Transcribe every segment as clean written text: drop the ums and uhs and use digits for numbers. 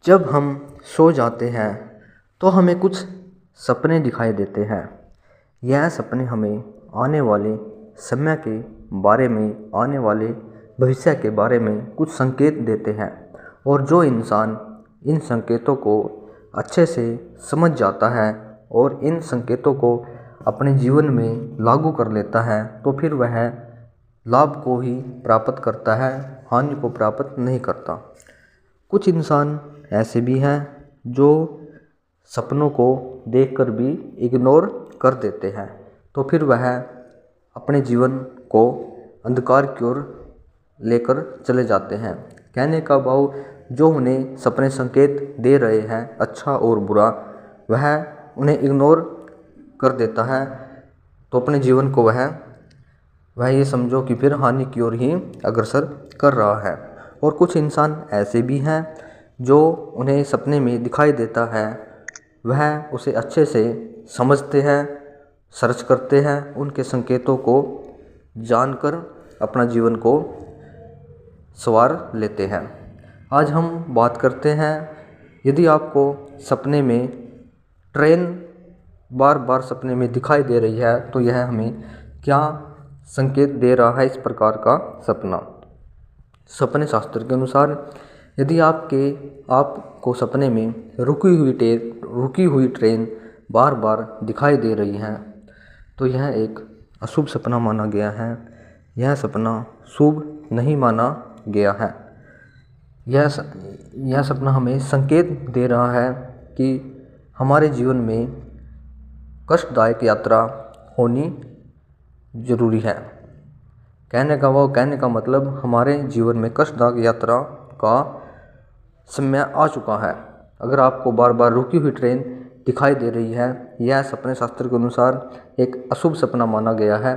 जब हम सो जाते हैं तो हमें कुछ सपने दिखाई देते हैं। यह सपने हमें आने वाले समय के बारे में, आने वाले भविष्य के बारे में कुछ संकेत देते हैं। और जो इंसान इन संकेतों को अच्छे से समझ जाता है और इन संकेतों को अपने जीवन में लागू कर लेता है तो फिर वह लाभ को ही प्राप्त करता है, हानि को प्राप्त नहीं करता। कुछ इंसान ऐसे भी हैं जो सपनों को देखकर भी इग्नोर कर देते हैं, तो फिर वह अपने जीवन को अंधकार की ओर लेकर चले जाते हैं। कहने का भाव, जो उन्हें सपने संकेत दे रहे हैं अच्छा और बुरा, वह उन्हें इग्नोर कर देता है, तो अपने जीवन को वह ये समझो कि फिर हानि की ओर ही अग्रसर कर रहा है। और कुछ इंसान ऐसे भी हैं जो उन्हें सपने में दिखाई देता है, वह उसे अच्छे से समझते हैं, सर्च करते हैं, उनके संकेतों को जानकर अपना जीवन को संवार लेते हैं। आज हम बात करते हैं, यदि आपको सपने में ट्रेन बार बार सपने में दिखाई दे रही है तो यह हमें क्या संकेत दे रहा है। इस प्रकार का सपना, सपने शास्त्र के अनुसार, यदि आपको सपने में रुकी हुई ट्रेन बार बार दिखाई दे रही है तो यह एक अशुभ सपना माना गया है। यह सपना शुभ नहीं माना गया है। यह सपना हमें संकेत दे रहा है कि हमारे जीवन में कष्टदायक यात्रा होनी जरूरी है। कहने का मतलब, हमारे जीवन में कष्टदायक यात्रा का समय आ चुका है। अगर आपको बार बार रुकी हुई ट्रेन दिखाई दे रही है, यह सपने शास्त्र के अनुसार एक अशुभ सपना माना गया है।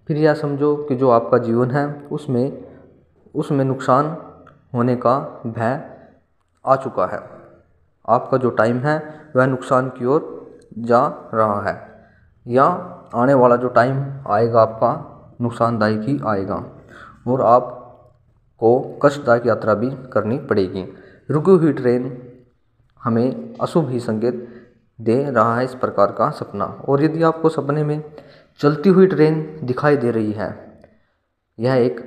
फिर यह समझो कि जो आपका जीवन है उसमें नुकसान होने का भय आ चुका है। आपका जो टाइम है वह नुकसान की ओर जा रहा है, या आने वाला जो टाइम आएगा आपका नुकसानदायक ही आएगा और आपको कष्टदायक यात्रा भी करनी पड़ेगी। रुकी हुई ट्रेन हमें अशुभ ही संकेत दे रहा है, इस प्रकार का सपना। और यदि आपको सपने में चलती हुई ट्रेन दिखाई दे रही है, यह एक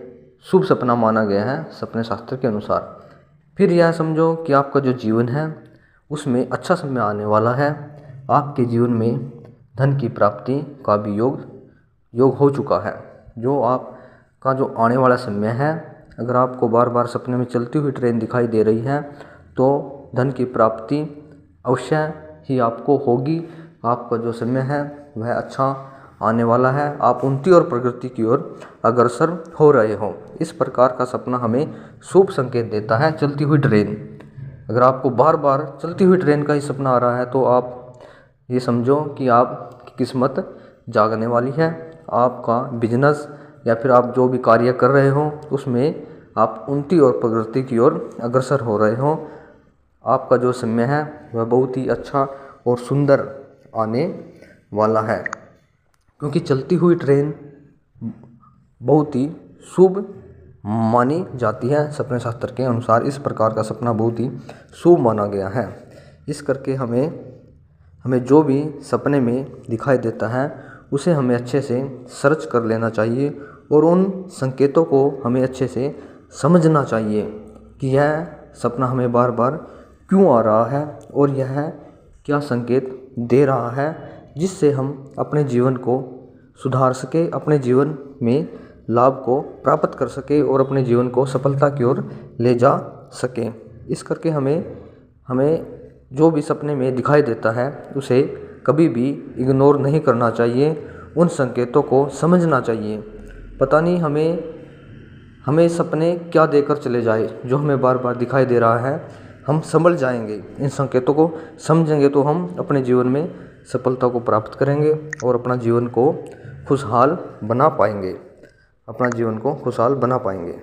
शुभ सपना माना गया है सपने शास्त्र के अनुसार। फिर यह समझो कि आपका जो जीवन है उसमें अच्छा समय आने वाला है। आपके जीवन में धन की प्राप्ति का भी योग हो चुका है। जो आपका जो आने वाला समय है, अगर आपको बार बार सपने में चलती हुई ट्रेन दिखाई दे रही है तो धन की प्राप्ति अवश्य ही आपको होगी। आपका जो समय है वह अच्छा आने वाला है। आप उन्नति और प्रगति की ओर अग्रसर हो रहे हो। इस प्रकार का सपना हमें शुभ संकेत देता है। चलती हुई ट्रेन, अगर आपको बार बार चलती हुई ट्रेन का ही सपना आ रहा है तो आप ये समझो कि आपकी किस्मत जागने वाली है। आपका बिजनेस या फिर आप जो भी कार्य कर रहे हो उसमें आप उन्नति और प्रगति की ओर अग्रसर हो रहे हो। आपका जो समय है वह बहुत ही अच्छा और सुंदर आने वाला है, क्योंकि चलती हुई ट्रेन बहुत ही शुभ मानी जाती है सपने शास्त्र के अनुसार। इस प्रकार का सपना बहुत ही शुभ माना गया है। इस करके हमें जो भी सपने में दिखाई देता है उसे हमें अच्छे से सर्च कर लेना चाहिए और उन संकेतों को हमें अच्छे से समझना चाहिए कि यह सपना हमें बार बार क्यों आ रहा है और यह क्या संकेत दे रहा है, जिससे हम अपने जीवन को सुधार सके, अपने जीवन में लाभ को प्राप्त कर सके और अपने जीवन को सफलता की ओर ले जा सके। इस करके हमें जो भी सपने में दिखाई देता है उसे कभी भी इग्नोर नहीं करना चाहिए, उन संकेतों को समझना चाहिए। पता नहीं हमें सपने क्या देकर चले जाए, जो हमें बार बार दिखाई दे रहा है। हम समझ जाएंगे, इन संकेतों को समझेंगे तो हम अपने जीवन में सफलता को प्राप्त करेंगे और अपना जीवन को खुशहाल बना पाएंगे।